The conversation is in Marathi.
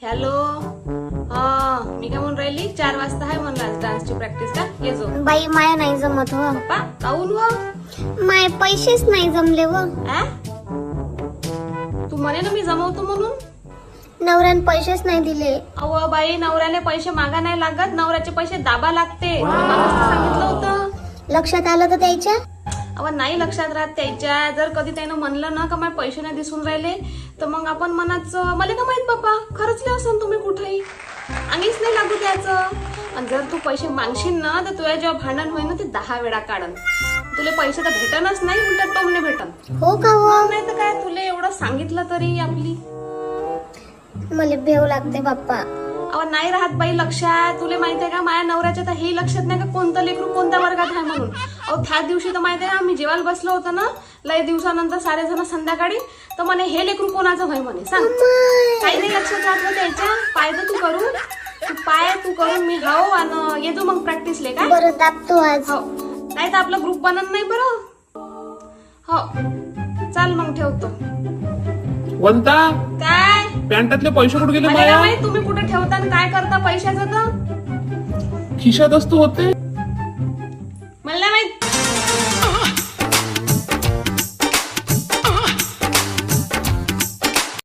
हॅलो. मी काय म्हणून राहिली 4 वाजता आहे म्हणलं आज डान्सची प्रॅक्टिस का ये जो. बाई माया नाही जमत हो. पप्पा काऊन व माय पैसेच नाही जमले व. तू म्हणे ना मी जमवतो म्हणून. नवऱ्यान पैसेच नाही दिले. अहो बाई नवऱ्याने पैसे मागा नाही लागत, नवऱ्याचे पैसे दाबा लागते. मलाच तर सांगितलं होतं. लक्षात आलं तर त्याच्या. अहो नाही लक्षात राहत त्याच्या. जर कधी त्यानं म्हणलं ना का माझे पैसे नाही दिसून राहिले तर मग आपण मनाच मला का माहित पप्पा खरंचले असन तुम्ही कुठेही आणीच नाही लागू त्याचं. आणि जर तू पैसे मागशील ना तर तुझ्या जेव्हा भांडण होईल ना ते 10 वेळा काढन. तुला पैसे तर भेटनच नाही, उलट टोमणे भेटन. हो का हो. नाही तर काय तुला एवढं सांगितलं तरी आपली मला भेव लागते बाप्पा. अहो नाही राहत बाई लक्षात. तुला माहिती आहे का माझ्या नवऱ्याच्या तर हे लक्षात नाही का कोणतं लेकरू कोणत्या वर्गात आहे म्हणून. अहो त्याच दिवशी तर माहिती आहे आम्ही जेवायला बसलो होतो ना लय दिवसानंतर सारे जण संध्याकाळी तर म्हणे हे लेकरू कोणाचं भाई म्हणे सांग. काही नाही लक्षात राहत त्याच्या. पाय तर तू करून तू करून मी हाव आणि येतो मग प्रॅक्टिसले काय. बरं दाबतो आज. हो नाही तर आपला ग्रुप बनत नाही बरं. हो चाल मग ठेवतो. वंता काय पॅन्टातले पैसे कुठे गेले मला माया? काय माहित तुम्ही कुठे ठेवता आणि काय करता पैशाचं तर खिशात असतो होते. मला नाही माहित.